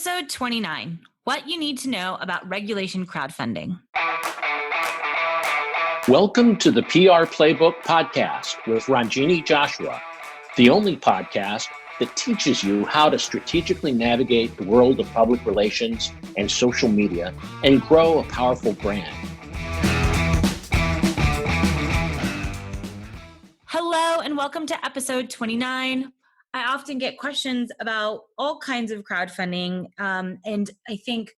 Episode 29, What You Need to Know About Regulation Crowdfunding. Welcome to the PR Playbook podcast with Ranjini Joshua, the only podcast that teaches you how to strategically navigate the world of public relations and social media and grow a powerful brand. Hello, and welcome to episode 29. I often get questions about all kinds of crowdfunding, and I think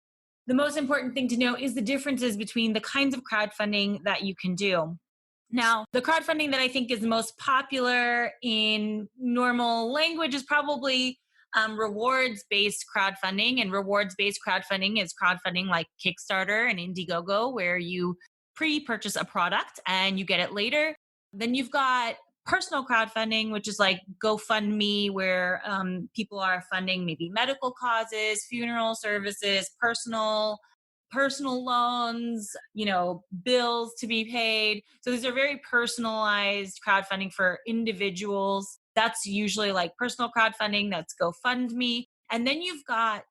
the most important thing to know is the differences between the kinds of crowdfunding that you can do. Now, the crowdfunding that I think is most popular in normal language is probably rewards-based crowdfunding, and rewards-based crowdfunding is crowdfunding like Kickstarter and Indiegogo, where you pre-purchase a product and you get it later. Then you've got personal crowdfunding, which is like GoFundMe, where people are funding maybe medical causes, funeral services, personal loans, bills to be paid. So these are very personalized crowdfunding for individuals. That's usually like personal crowdfunding. That's GoFundMe. And then you've got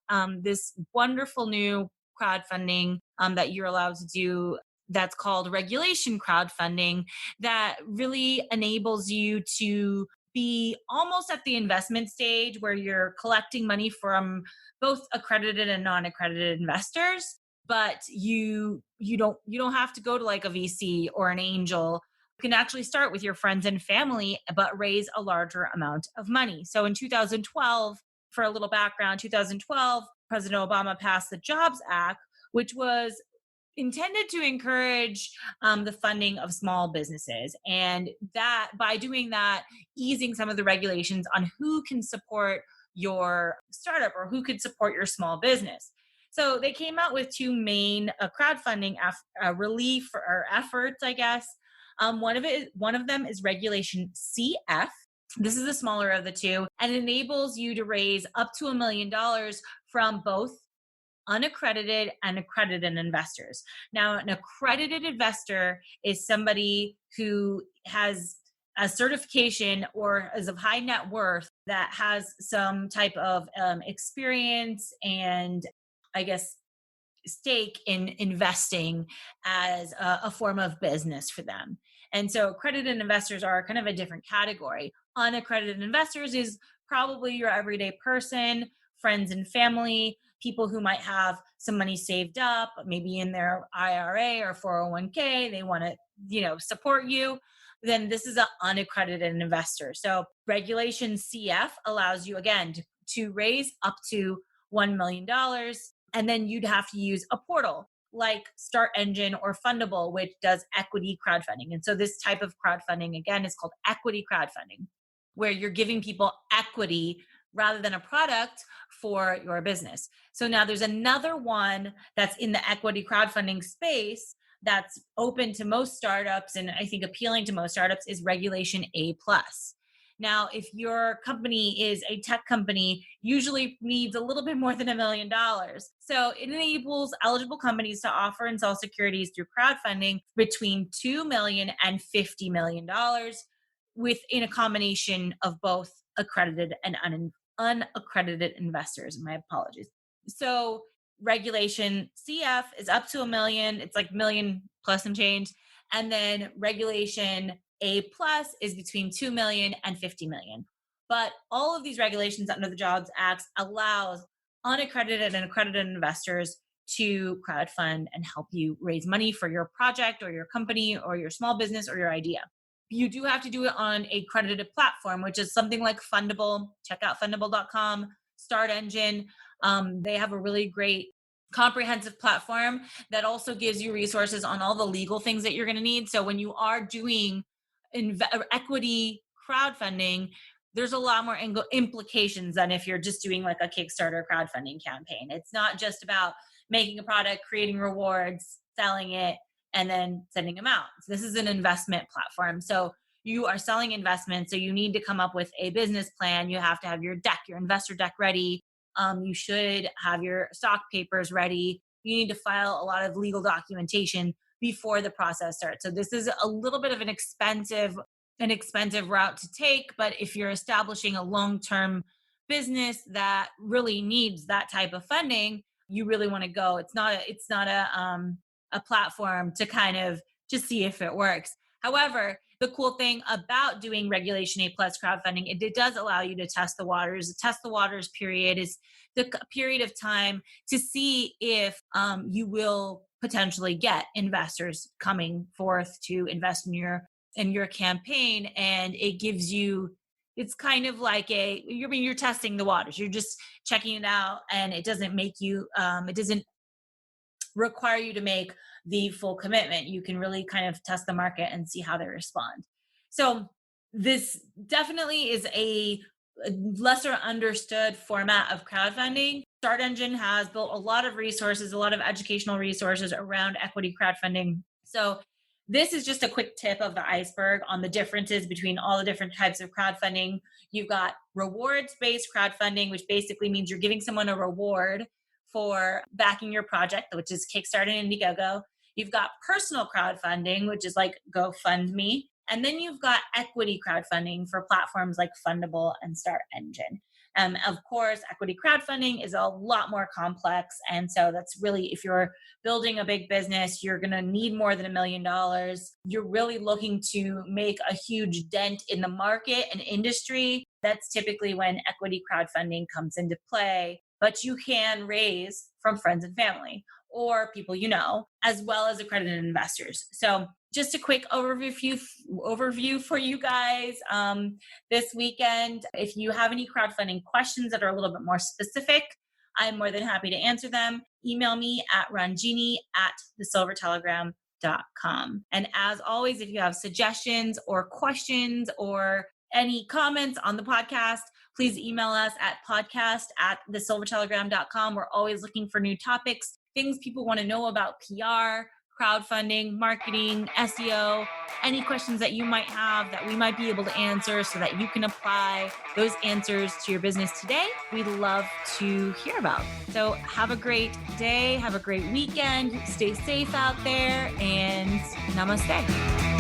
this wonderful new crowdfunding that you're allowed to do that's called regulation crowdfunding, that really enables you to be almost at the investment stage where you're collecting money from both accredited and non-accredited investors, but you don't have to go to like a VC or an angel. You can actually start with your friends and family, but raise a larger amount of money. So in 2012, for a little background, 2012, President Obama passed the Jobs Act, which was intended to encourage the funding of small businesses, and that by doing that, easing some of the regulations on who can support your startup or who could support your small business. So they came out with two main crowdfunding relief or efforts, I guess. One of them is Regulation CF. This is the smaller of the two, and enables you to raise up to $1 million from both unaccredited and accredited investors. Now, an accredited investor is somebody who has a certification or is of high net worth that has some type of experience and, I guess, stake in investing as a form of business for them. And so accredited investors are kind of a different category. Unaccredited investors is probably your everyday person, friends and family, people who might have some money saved up, maybe in their IRA or 401k, they want to, support you, then this is an unaccredited investor. So Regulation CF allows you, again, to raise up to $1 million. And then you'd have to use a portal like Start Engine or Fundable, which does equity crowdfunding. And so this type of crowdfunding, again, is called equity crowdfunding, where you're giving people equity rather than a product for your business. So now there's another one that's in the equity crowdfunding space that's open to most startups, and I think appealing to most startups, is Regulation A+. Now, if your company is a tech company, usually needs a little bit more than $1 million. So it enables eligible companies to offer and sell securities through crowdfunding between $2 million and $50 million within a combination of both accredited and unaccredited investors. My apologies. So Regulation CF is up to $1 million. It's like $1 million plus some change. And then Regulation A+ is between $2 million and $50 million. But all of these regulations under the Jobs Act allows unaccredited and accredited investors to crowdfund and help you raise money for your project or your company or your small business or your idea. You do have to do it on a credited platform, which is something like Fundable. Check out fundable.com, Start Engine. They have a really great comprehensive platform that also gives you resources on all the legal things that you're going to need. So when you are doing equity crowdfunding, there's a lot more implications than if you're just doing like a Kickstarter crowdfunding campaign. It's not just about making a product, creating rewards, selling it, and then sending them out. So this is an investment platform. So you are selling investments. So you need to come up with a business plan. You have to have your investor deck ready. You should have your stock papers ready. You need to file a lot of legal documentation before the process starts. So this is a little bit of an expensive route to take. But if you're establishing a long-term business that really needs that type of funding, you really want to go. It's not a platform to kind of just see if it works. However, the cool thing about doing Regulation A plus crowdfunding, it does allow you to test the waters. The test the waters period is the period of time to see if you will potentially get investors coming forth to invest in your campaign. And it gives you, it's kind of like you're testing the waters. You're just checking it out, and it doesn't make you, it doesn't require you to make the full commitment. You can really kind of test the market and see how they respond. So this definitely is a lesser understood format of crowdfunding. Start Engine has built a lot of resources, a lot of educational resources around equity crowdfunding. So this is just a quick tip of the iceberg on the differences between all the different types of crowdfunding. You've got rewards-based crowdfunding, which basically means you're giving someone a reward for backing your project, which is Kickstarter and Indiegogo. You've got personal crowdfunding, which is like GoFundMe. And then you've got equity crowdfunding for platforms like Fundable and Start Engine. Of course, equity crowdfunding is a lot more complex. And so that's really, if you're building a big business, you're going to need more than $1 million. You're really looking to make a huge dent in the market and industry. That's typically when equity crowdfunding comes into play. But you can raise from friends and family or people you know, as well as accredited investors. So just a quick overview for you guys this weekend. If you have any crowdfunding questions that are a little bit more specific, I'm more than happy to answer them. Email me at ranjini@thesilvertelegram.com. And as always, if you have suggestions or questions or any comments on the podcast, please email us at podcast@thesilvertelegram.com. We're always looking for new topics, things people want to know about PR, crowdfunding, marketing, SEO, any questions that you might have that we might be able to answer so that you can apply those answers to your business today. We'd love to hear about. So have a great day. Have a great weekend. Stay safe out there, and namaste.